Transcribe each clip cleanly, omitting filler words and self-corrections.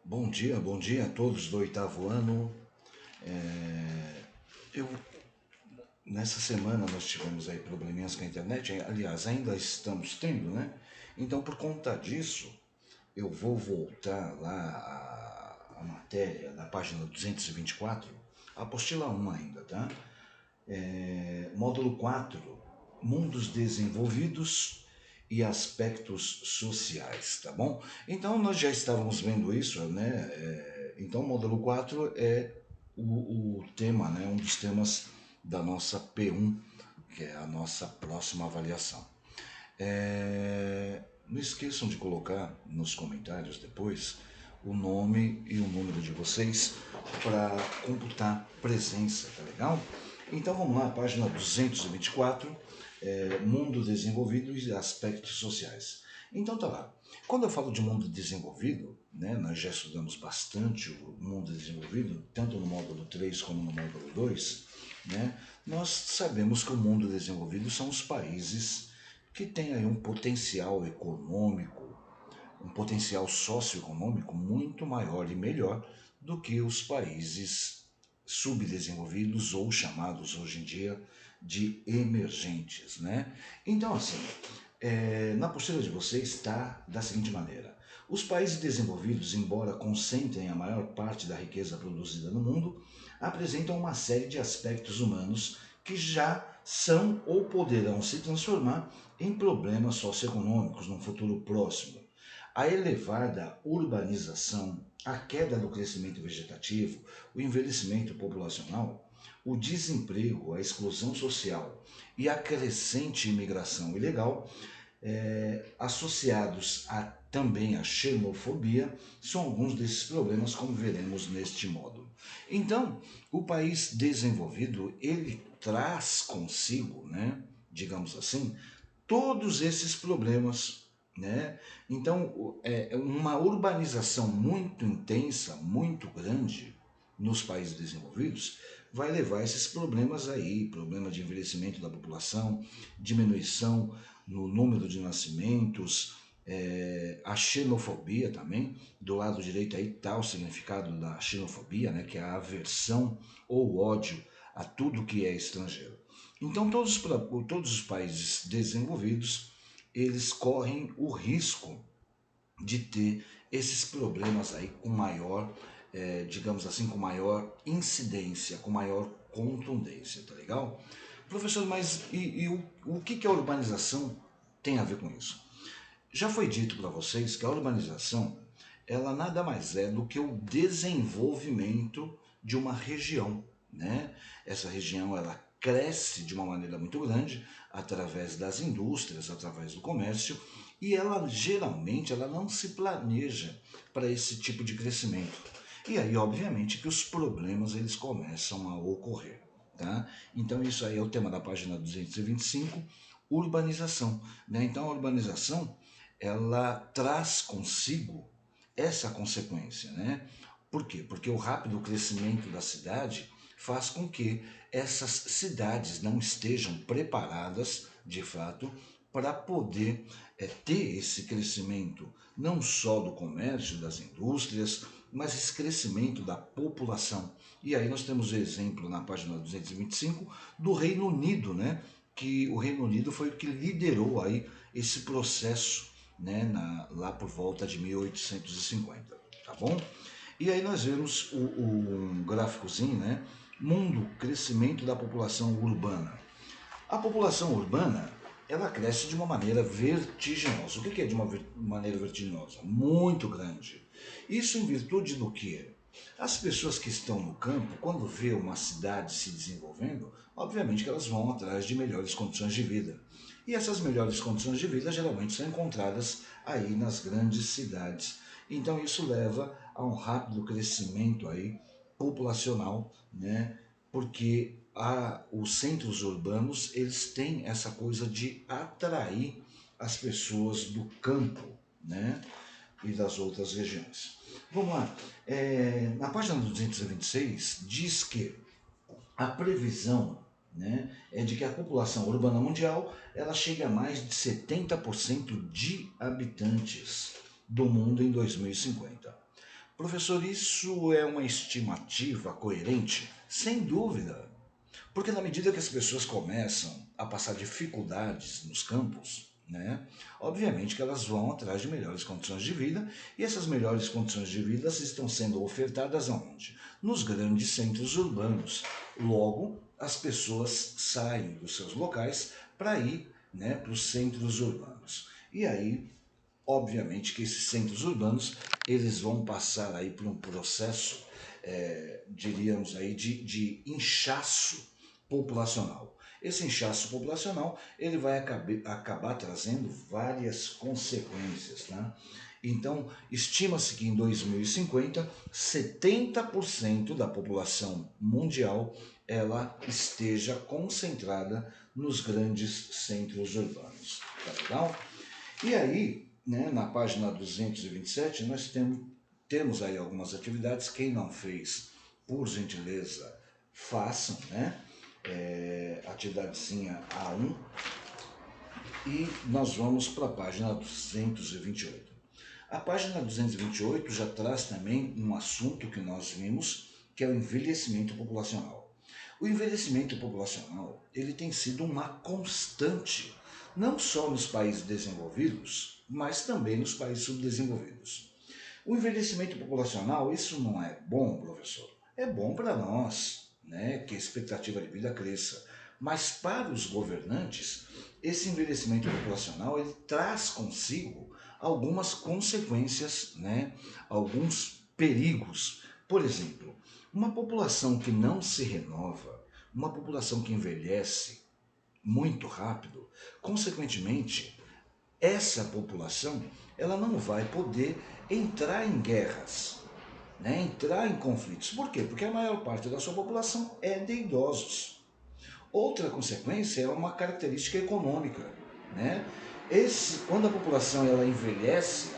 Bom dia a todos do oitavo ano. Eu, Nessa semana nós tivemos aí probleminhas com a internet, aliás, ainda estamos tendo, né? Então, por conta disso, eu vou voltar lá a matéria da página 224, a apostila 1 ainda, tá? Módulo 4, Mundos Desenvolvidos e Aspectos Sociais, tá bom? Então, nós já estávamos vendo isso, né? Então, o módulo 4 é o tema, né? Um dos temas da nossa P1, que é a nossa próxima avaliação. Não esqueçam de colocar nos comentários depois o nome e o número de vocês para computar presença, tá legal? Então vamos lá, página 224, Mundo Desenvolvido e Aspectos Sociais. Então tá lá. Quando eu falo de mundo desenvolvido, né, nós já estudamos bastante o mundo desenvolvido, tanto no módulo 3 como no módulo 2, né, nós sabemos que o mundo desenvolvido são os países que têm aí um potencial econômico, um potencial socioeconômico muito maior e melhor do que os países subdesenvolvidos ou chamados hoje em dia de emergentes, né? Então, assim, na postura de vocês está da seguinte maneira: os países desenvolvidos, embora concentrem a maior parte da riqueza produzida no mundo, apresentam uma série de aspectos humanos que já são ou poderão se transformar em problemas socioeconômicos num futuro próximo. A elevada urbanização, a queda do crescimento vegetativo, o envelhecimento populacional, o desemprego, a exclusão social e a crescente imigração ilegal, associados também à xenofobia, são alguns desses problemas, como veremos neste módulo. Então, o país desenvolvido, ele traz consigo, né, digamos assim, todos esses problemas, né? Então, uma urbanização muito intensa, muito grande nos países desenvolvidos, vai levar a esses problemas aí, problema de envelhecimento da população, diminuição no número de nascimentos, a xenofobia também. Do lado direito aí está o significado da xenofobia, né, que é a aversão ou ódio a tudo que é estrangeiro. Então todos os países desenvolvidos, eles correm o risco de ter esses problemas aí com maior, digamos assim, com maior incidência, com maior contundência, tá legal? Professor, mas o que a urbanização tem a ver com isso? Já foi dito para vocês que a urbanização, ela nada mais é do que o desenvolvimento de uma região, né? Essa região, ela cresce de uma maneira muito grande através das indústrias, através do comércio, e ela geralmente ela não se planeja para esse tipo de crescimento. E aí, obviamente, que os problemas eles começam a ocorrer, tá? Então isso aí é o tema da página 225, urbanização, né? Então a urbanização, ela traz consigo essa consequência, né? Por quê? Porque o rápido crescimento da cidade faz com que essas cidades não estejam preparadas, de fato, para poder ter esse crescimento não só do comércio, das indústrias, mas esse crescimento da população. E aí nós temos o exemplo na página 225 do Reino Unido, né? Que o Reino Unido foi o que liderou aí esse processo, né, lá por volta de 1850, tá bom? E aí nós vemos um gráficozinho, né? Mundo, crescimento da população urbana. A população urbana, ela cresce de uma maneira vertiginosa. O que é de uma maneira vertiginosa? Muito grande. Isso em virtude do quê? As pessoas que estão no campo, quando vê uma cidade se desenvolvendo, obviamente que elas vão atrás de melhores condições de vida. E essas melhores condições de vida geralmente são encontradas aí nas grandes cidades. Então isso leva a um rápido crescimento aí populacional, né? Porque os centros urbanos, eles têm essa coisa de atrair as pessoas do campo, né? E das outras regiões. Vamos lá. Na página 226 diz que a previsão, né, é de que a população urbana mundial ela chegue a mais de 70% de habitantes do mundo em 2050. Professor, isso é uma estimativa coerente? Sem dúvida. Porque na medida que as pessoas começam a passar dificuldades nos campos, né, obviamente que elas vão atrás de melhores condições de vida, e essas melhores condições de vida estão sendo ofertadas aonde? Nos grandes centros urbanos. Logo, as pessoas saem dos seus locais para ir, né, para os centros urbanos. E aí, obviamente que esses centros urbanos eles vão passar aí por um processo, diríamos aí, de inchaço populacional. Esse inchaço populacional ele vai acabar trazendo várias consequências. Tá? Então, estima-se que em 2050, 70% da população mundial ela esteja concentrada nos grandes centros urbanos. Tá legal? E aí, né, na página 227, nós temos aí algumas atividades. Quem não fez, por gentileza, façam, né? Atividadezinha A1. E nós vamos para a página 228. A página 228 já traz também um assunto que nós vimos, que é o envelhecimento populacional. O envelhecimento populacional ele tem sido uma constante, não só nos países desenvolvidos, mas também nos países subdesenvolvidos. O envelhecimento populacional, isso não é bom, professor? É bom para nós, né, que a expectativa de vida cresça. Mas para os governantes, esse envelhecimento populacional ele traz consigo algumas consequências, né, alguns perigos. Por exemplo, uma população que não se renova, uma população que envelhece muito rápido, consequentemente, essa população ela não vai poder entrar em guerras, né, entrar em conflitos. Por quê? Porque a maior parte da sua população é de idosos. Outra consequência é uma característica econômica, né? Quando a população ela envelhece,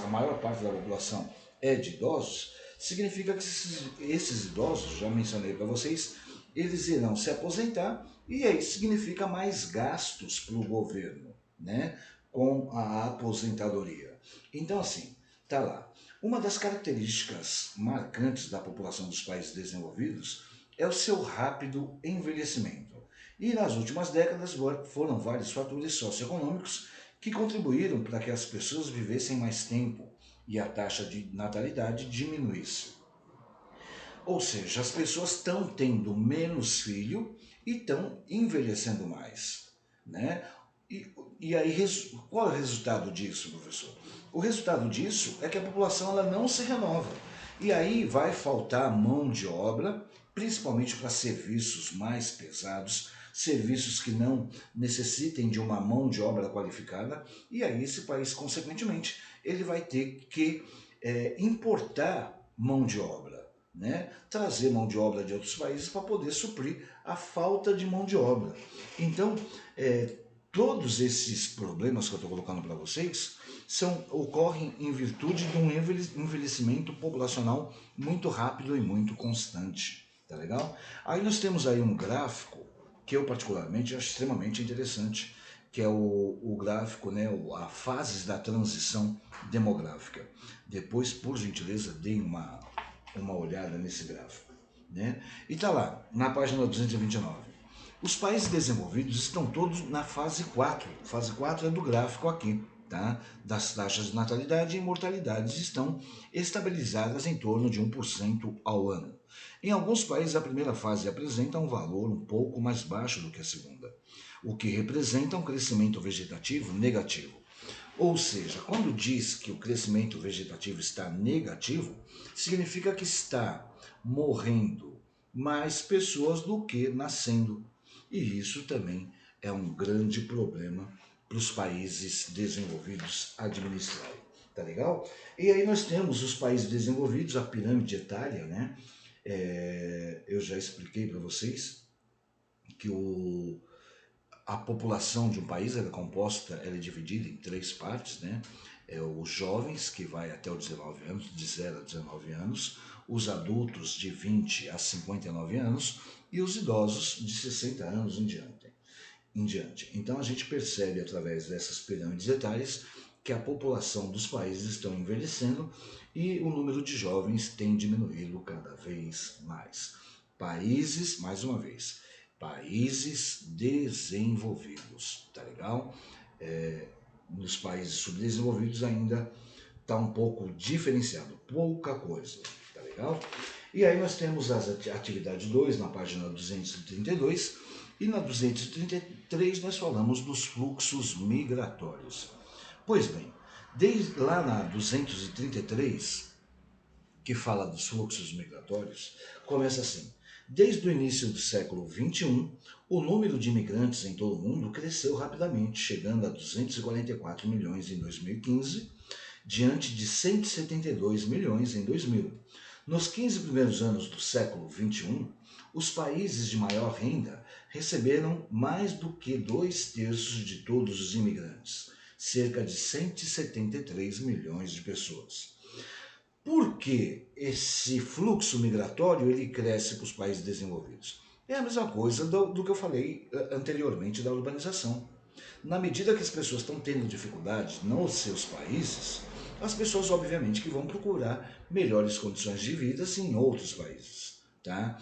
a maior parte da população é de idosos, significa que esses idosos, já mencionei para vocês, eles irão se aposentar e aí significa mais gastos para o governo, né? Com a aposentadoria. Então assim, tá lá. Uma das características marcantes da população dos países desenvolvidos é o seu rápido envelhecimento. E nas últimas décadas foram vários fatores socioeconômicos que contribuíram para que as pessoas vivessem mais tempo e a taxa de natalidade diminuísse. Ou seja, as pessoas estão tendo menos filho e estão envelhecendo mais. Né? E, e aí, qual é o resultado disso, professor? O resultado disso é que a população ela não se renova. E aí vai faltar mão de obra, principalmente para serviços mais pesados, serviços que não necessitem de uma mão de obra qualificada, e aí esse país, consequentemente, ele vai ter que importar mão de obra, né? Trazer mão de obra de outros países para poder suprir a falta de mão de obra. Então, todos esses problemas que eu estou colocando para vocês ocorrem em virtude de um envelhecimento populacional muito rápido e muito constante. Tá legal? Aí nós temos aí um gráfico que eu particularmente acho extremamente interessante, que é o gráfico, né, a fases da transição demográfica. Depois, por gentileza, deem uma olhada nesse gráfico. Né? E está lá, na página 229. Os países desenvolvidos estão todos na fase 4. Fase 4 é do gráfico aqui. Tá? Das taxas de natalidade e mortalidade estão estabilizadas em torno de 1% ao ano. Em alguns países, a primeira fase apresenta um valor um pouco mais baixo do que a segunda, o que representa um crescimento vegetativo negativo. Ou seja, quando diz que o crescimento vegetativo está negativo, significa que está morrendo mais pessoas do que nascendo. E isso também é um grande problema para os países desenvolvidos administrarem. Tá legal? E aí nós temos os países desenvolvidos, a pirâmide etária, né? Eu já expliquei para vocês que a população de um país ela é dividida em três partes, né? Os jovens, que vai até os 19 anos, de 0 a 19 anos, os adultos de 20 a 59 anos e os idosos de 60 anos em diante. Então a gente percebe através dessas pirâmides etárias que a população dos países estão envelhecendo e o número de jovens tem diminuído cada vez mais. Países, mais uma vez, países desenvolvidos, tá legal? Nos países subdesenvolvidos ainda está um pouco diferenciado, pouca coisa, tá legal? E aí nós temos a atividade 2 na página 232 e na 233 nós falamos dos fluxos migratórios. Pois bem, desde lá na 233, que fala dos fluxos migratórios, começa assim. Desde o início do século XXI, o número de imigrantes em todo o mundo cresceu rapidamente, chegando a 244 milhões em 2015, diante de 172 milhões em 2000. Nos 15 primeiros anos do século XXI, os países de maior renda receberam mais do que 2/3 de todos os imigrantes, cerca de 173 milhões de pessoas. Por que esse fluxo migratório ele cresce para os países desenvolvidos? É a mesma coisa do que eu falei anteriormente da urbanização. Na medida que as pessoas estão tendo dificuldade nos seus países, as pessoas obviamente que vão procurar melhores condições de vida em outros países. Tá?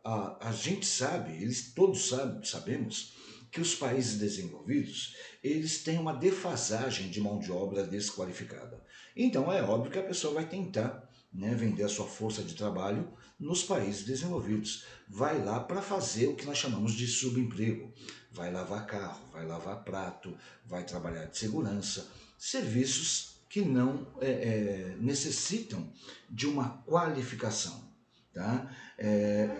A gente sabe, todos sabemos que os países desenvolvidos eles têm uma defasagem de mão de obra desqualificada. Então é óbvio que a pessoa vai tentar, né, vender a sua força de trabalho nos países desenvolvidos. Vai lá para fazer o que nós chamamos de subemprego. Vai lavar carro, vai lavar prato, vai trabalhar de segurança, serviços que não necessitam de uma qualificação. Tá?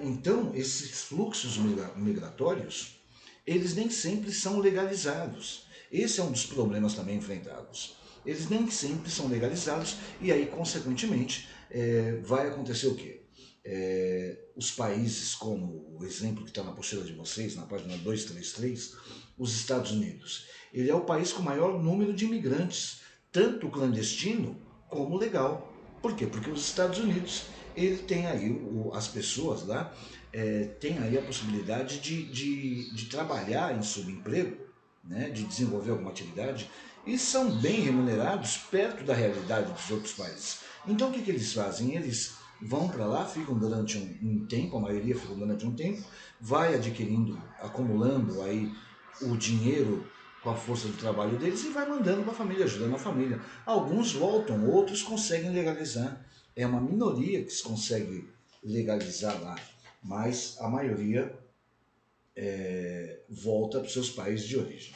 Então, esses fluxos migratórios, eles nem sempre são legalizados. Esse é um dos problemas também enfrentados. Eles nem sempre são legalizados e aí, consequentemente, vai acontecer o quê? Os países, como o exemplo que está na apostila de vocês, na página 233, os Estados Unidos. Ele é o país com o maior número de imigrantes, tanto clandestino como legal. Por quê? Porque os Estados Unidos, ele tem aí, as pessoas lá, têm aí a possibilidade de trabalhar em subemprego, né, de desenvolver alguma atividade, e são bem remunerados perto da realidade dos outros países. Então o que eles fazem? Eles vão para lá, ficam durante um tempo, a maioria ficam durante um tempo, vai adquirindo, acumulando aí o dinheiro com a força do trabalho deles e vai mandando para a família, ajudando a família. Alguns voltam, outros conseguem legalizar. É uma minoria que se consegue legalizar lá, mas a maioria volta para os seus países de origem.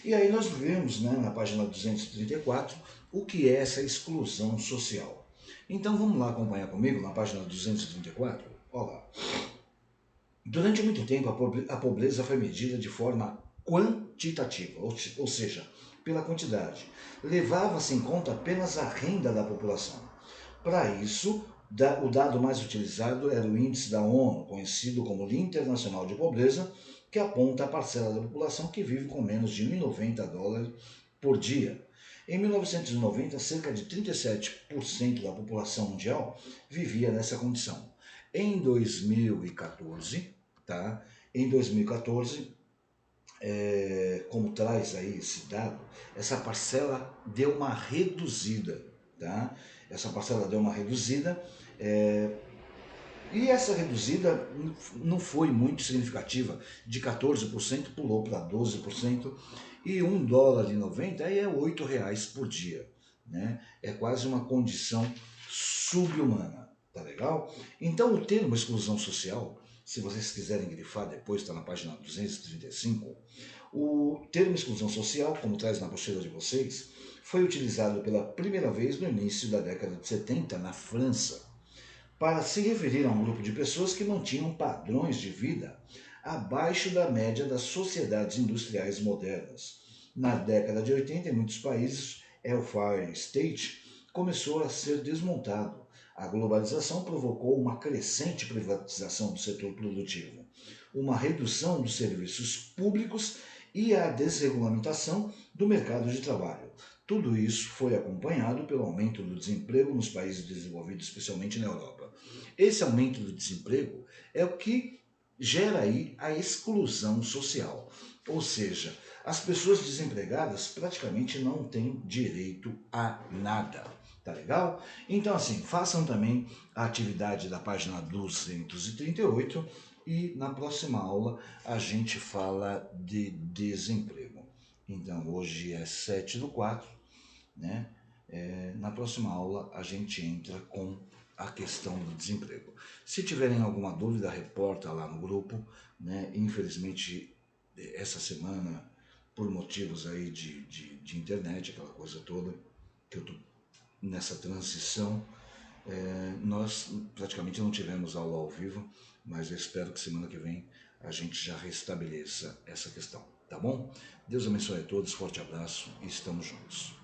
E aí nós vemos, né, na página 234 o que é essa exclusão social. Então vamos lá acompanhar comigo na página 234. Olha lá. Durante muito tempo a pobreza foi medida de forma quantitativa, ou seja, pela quantidade. Levava-se em conta apenas a renda da população. Para isso, o dado mais utilizado era o índice da ONU, conhecido como Dia Internacional de Pobreza, que aponta a parcela da população que vive com menos de $1.090 por dia. Em 1990, cerca de 37% da população mundial vivia nessa condição. Em 2014, tá? Em 2014, como traz aí esse dado, essa parcela deu uma reduzida, tá? Essa parcela deu uma reduzida, e essa reduzida não foi muito significativa, de 14% pulou para 12%, e $1,90 aí é R$8 por dia, né? É quase uma condição subhumana, tá legal? Então o termo exclusão social, se vocês quiserem grifar depois, está na página 235, o termo exclusão social, como traz na apostila de vocês, foi utilizado pela primeira vez no início da década de 70 na França, para se referir a um grupo de pessoas que mantinham padrões de vida abaixo da média das sociedades industriais modernas. Na década de 80, em muitos países, o welfare state começou a ser desmontado. A globalização provocou uma crescente privatização do setor produtivo, uma redução dos serviços públicos e a desregulamentação do mercado de trabalho. Tudo isso foi acompanhado pelo aumento do desemprego nos países desenvolvidos, especialmente na Europa. Esse aumento do desemprego é o que gera aí a exclusão social. Ou seja, As pessoas desempregadas praticamente não têm direito a nada. Tá legal? Então, assim, façam também a atividade da página 238 e na próxima aula a gente fala de desemprego. Então, hoje é 7/4, né? Na próxima aula a gente entra com a questão do desemprego. Se tiverem alguma dúvida, reporta lá no grupo, né? Infelizmente, essa semana, por motivos aí de internet, aquela coisa toda, que eu tô nessa transição, nós praticamente não tivemos aula ao vivo, mas eu espero que semana que vem a gente já restabeleça essa questão, tá bom? Deus abençoe a todos, forte abraço e estamos juntos.